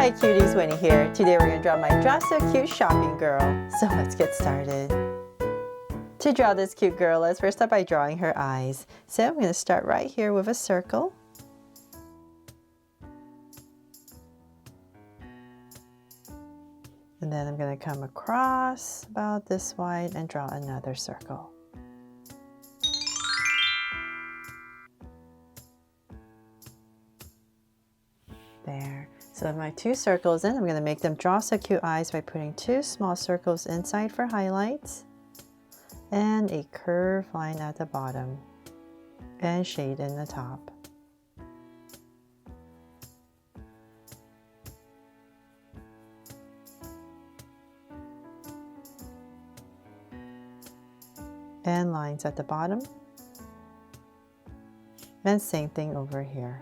Hi cuties, Winnie here. Today we're going to draw my Draw So Cute shopping girl. So let's get started. To draw this cute girl, let's first start by drawing her eyes. So I'm going to start right here with a circle. And then I'm going to come across about this wide and draw another circle. There. So my two circles in, I'm going to make them draw so cute eyes by putting two small circles inside for highlights and a curved line at the bottom and shade in the top. And lines at the bottom. And same thing over here.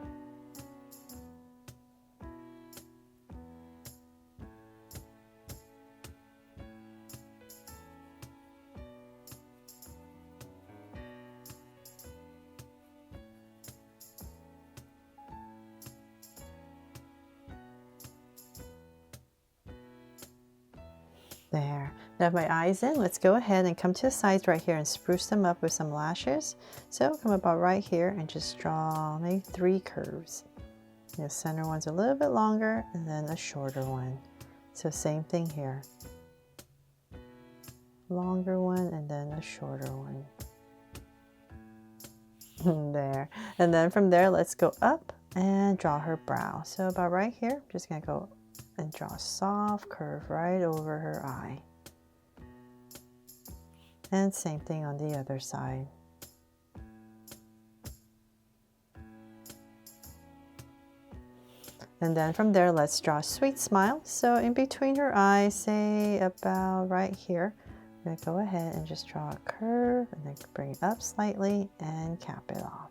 There. Now with my eyes in, let's go ahead and come to the sides right here and spruce them up with some lashes. So come about right here and just draw maybe 3 curves. The center one's a little bit longer and then a shorter one. So same thing here. Longer one and then a shorter one. There. And then from there, let's go up and draw her brow. So about right here, I'm just going to go and draw a soft curve right over her eye. And same thing on the other side. And then from there, let's draw a sweet smile. So in between her eyes, say about right here, I'm going to go ahead and just draw a curve and then bring it up slightly and cap it off.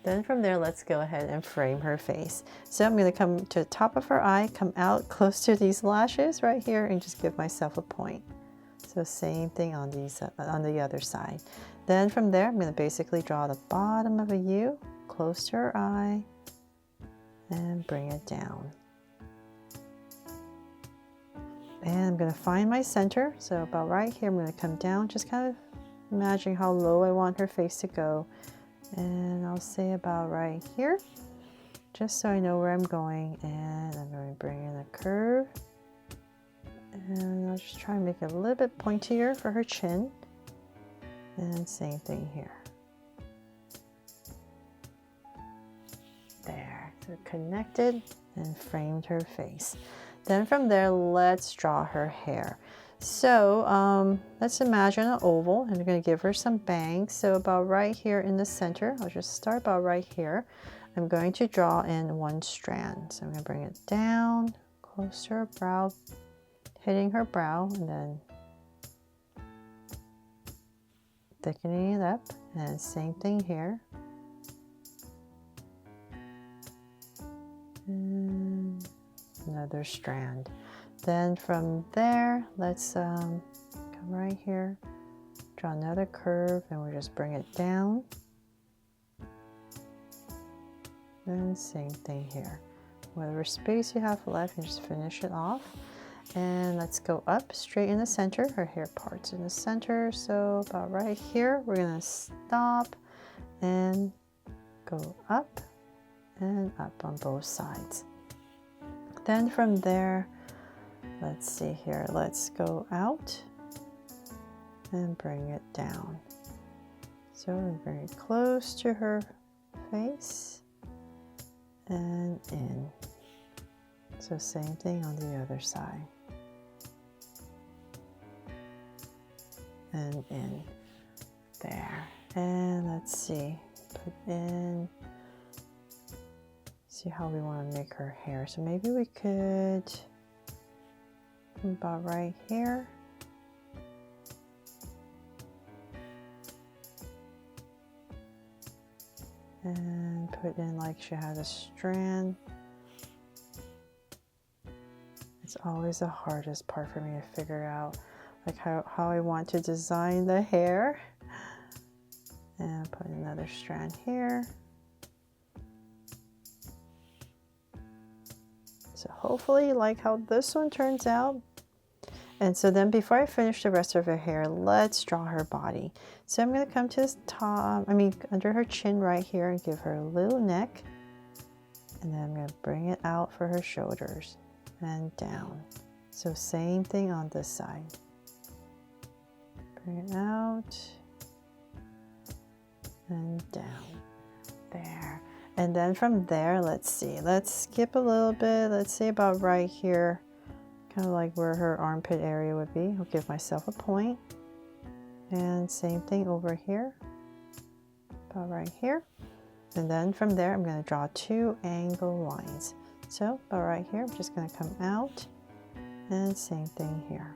Then from there, let's go ahead and frame her face. So I'm going to come to the top of her eye, come out close to these lashes right here and just give myself a point. So same thing on the other side. Then from there, I'm going to basically draw the bottom of a U close to her eye and bring it down. And I'm going to find my center. So about right here, I'm going to come down, just kind of imagining how low I want her face to go. And I'll say about right here, just so I know where I'm going. And I'm going to bring in a curve. And I'll just try and make it a little bit pointier for her chin. And same thing here. There, so connected and framed her face. Then from there, let's draw her hair. So let's imagine an oval and we're going to give her some bangs. So about right here in the center, I'll just start about right here. I'm going to draw in 1 strand. So I'm going to bring it down, close to her brow, hitting her brow, and then thickening it up. And same thing here. And another strand. Then from there, let's come right here, draw another curve, and we'll just bring it down. And same thing here. Whatever space you have left, you just finish it off. And let's go up straight in the center. Her hair parts in the center. So about right here, we're going to stop and go up and up on both sides. Then from there, let's see here, let's go out and bring it down. So we're very close to her face and in. So same thing on the other side. And in. There. And let's see, put in, see how we want to make her hair. So maybe we could about right here. And put in like she has a strand. It's always the hardest part for me to figure out like how I want to design the hair. And put another strand here. So hopefully you like how this one turns out. And so then before I finish the rest of her hair, let's draw her body. So I'm going to come to this top, under her chin right here and give her a little neck. And then I'm going to bring it out for her shoulders and down. So same thing on this side. Bring it out and down. There. And then from there, let's see. Let's skip a little bit. Let's say about right here. Kind of like where her armpit area would be. I'll give myself a point. And same thing over here. About right here. And then from there, I'm going to draw 2 angle lines. So about right here, I'm just going to come out. And same thing here.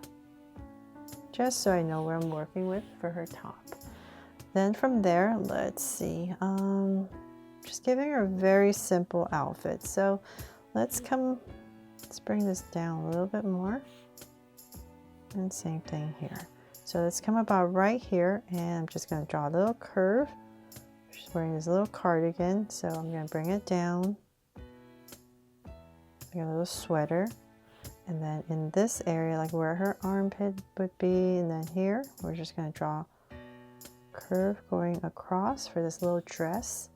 Just so I know where I'm working with for her top. Then from there, let's see. Just giving her a very simple outfit. So let's bring this down a little bit more. And same thing here. So let's come about right here, and I'm just going to draw a little curve. She's wearing this little cardigan, so I'm going to bring it down. Like a little sweater. And then in this area, like where her armpit would be, and then here, we're just going to draw a curve going across for this little dress.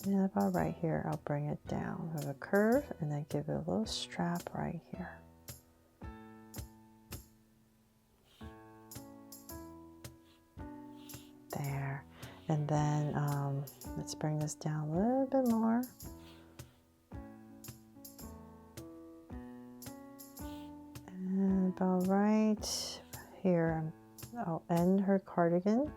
And about right here, I'll bring it down with a curve and then give it a little strap right here. There. And then let's bring this down a little bit more. And about right here, I'll end her cardigan.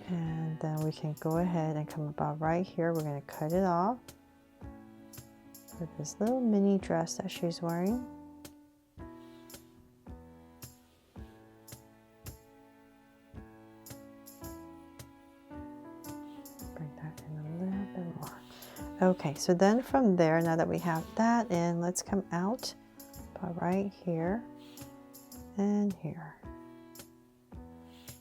And then we can go ahead and come about right here. We're going to cut it off with this little mini dress that she's wearing. Bring that in a little bit more. Okay, so then from there, now that we have that in, let's come out about right here and here.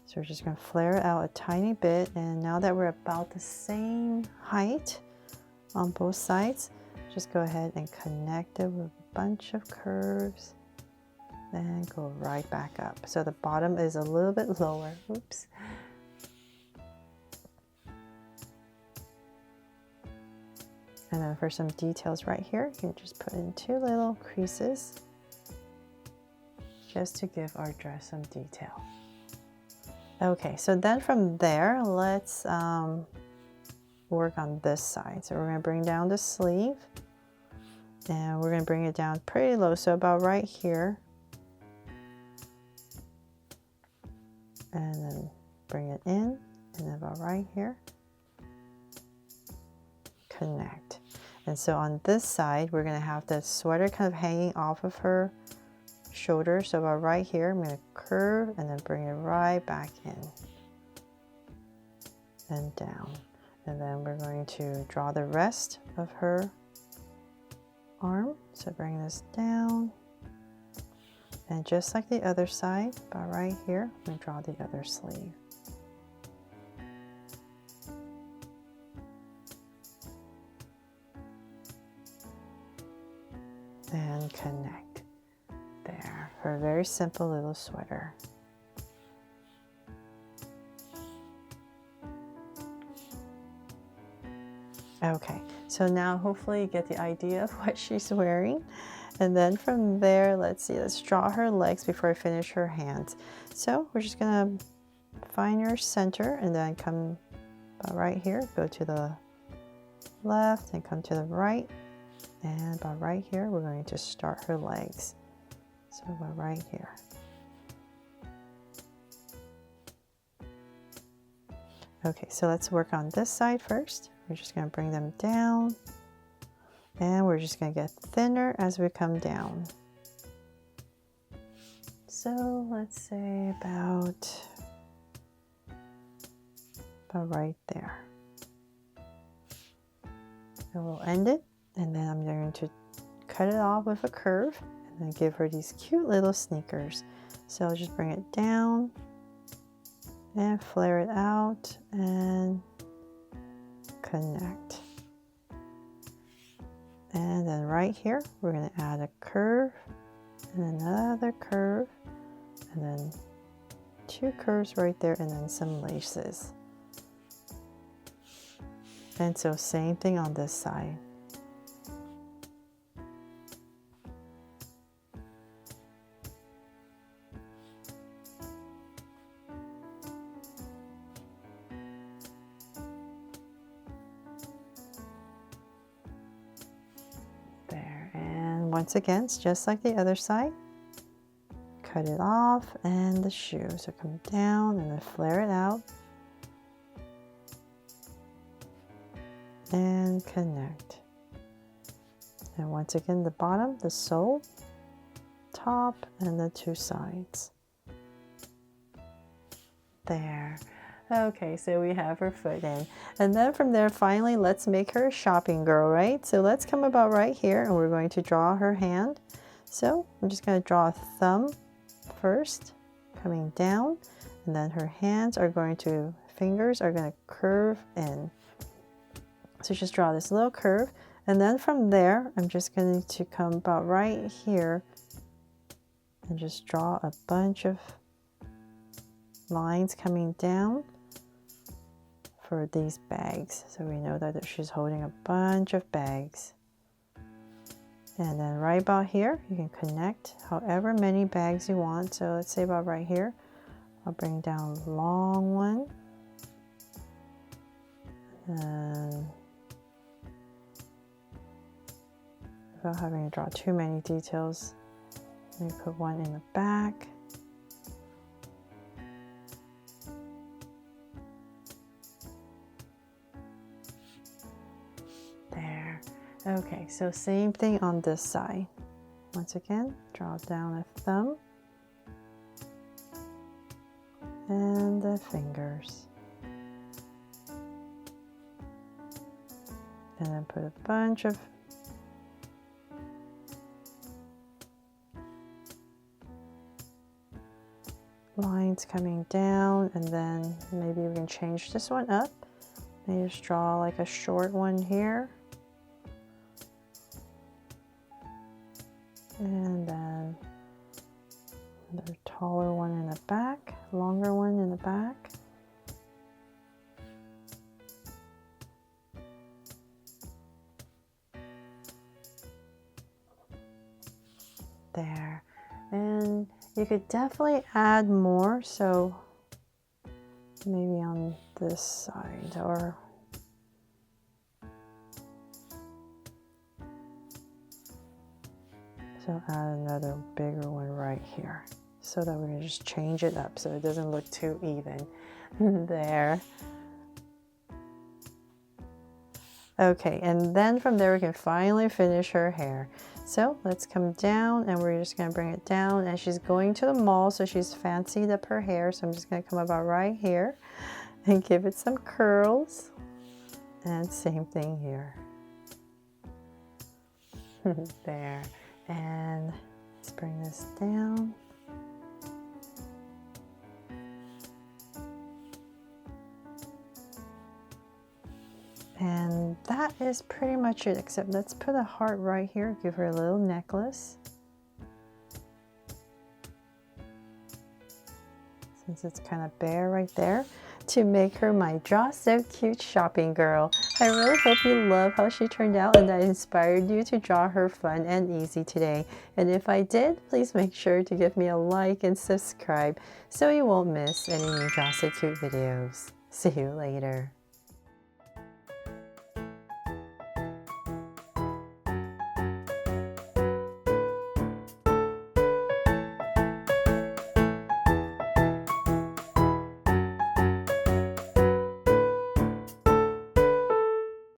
So we're just going to flare it out a tiny bit, and now that we're about the same height on both sides, just go ahead and connect it with a bunch of curves and go right back up. So the bottom is a little bit lower. Oops. And then for some details right here, you can just put in 2 little creases just to give our dress some detail. Okay, so then from there, let's work on this side. So we're going to bring down the sleeve, and we're going to bring it down pretty low, so about right here. And then bring it in, and then about right here. Connect. And so on this side, we're going to have the sweater kind of hanging off of her shoulder. So about right here, I'm going to curve and then bring it right back in and down. And then we're going to draw the rest of her arm. So bring this down. And just like the other side, about right here, I'm going to draw the other sleeve. And connect. There, for a very simple little sweater. Okay, so now hopefully you get the idea of what she's wearing. And then from there, let's draw her legs before I finish her hands. So we're just gonna find your center and then come about right here, go to the left and come to the right. And about right here, we're going to start her legs. So about right here. Okay, so let's work on this side first. We're just going to bring them down, and we're just going to get thinner as we come down. So let's say about right there. And we'll end it, and then I'm going to cut it off with a curve and then give her these cute little sneakers. So I'll just bring it down and flare it out and connect. And then right here, we're going to add a curve and another curve, and then 2 curves right there, and then some laces. And so same thing on this side. There, and once again, it's just like the other side. Cut it off, and the shoe. So come down and then flare it out. And connect. And once again, the bottom, the sole, top, and the 2 sides. There. Okay, so we have her foot in. And then from there, finally, let's make her a shopping girl, right? So let's come about right here, and we're going to draw her hand. So I'm just going to draw a thumb first, coming down, and then her hands are going to, fingers are going to curve in. So just draw this little curve, and then from there, I'm just going to come about right here and just draw a bunch of lines coming down for these bags. So we know that she's holding a bunch of bags. And then right about here, you can connect however many bags you want. So let's say about right here, I'll bring down a long one. And without having to draw too many details, let me put one in the back. There. Okay, so same thing on this side. Once again, draw down a thumb and the fingers. And then put a bunch of lines coming down, and then maybe we can change this one up. Maybe just draw like a short one here. And then another taller one in the back, longer one in the back. There. And you could definitely add more, so maybe on this side, or so add another bigger one right here, so that we can just change it up so it doesn't look too even. There. Okay, and then from there we can finally finish her hair. So let's come down, and we're just going to bring it down, and she's going to the mall, so she's fancied up her hair. So I'm just going to come about right here and give it some curls, and same thing here. There. And let's bring this down. And that is pretty much it, except let's put a heart right here, give her a little necklace. Since it's kind of bare right there, to make her my Draw So Cute shopping girl. I really hope you love how she turned out and that inspired you to draw her fun and easy today. And if I did, please make sure to give me a like and subscribe so you won't miss any new Draw So Cute videos. See you later.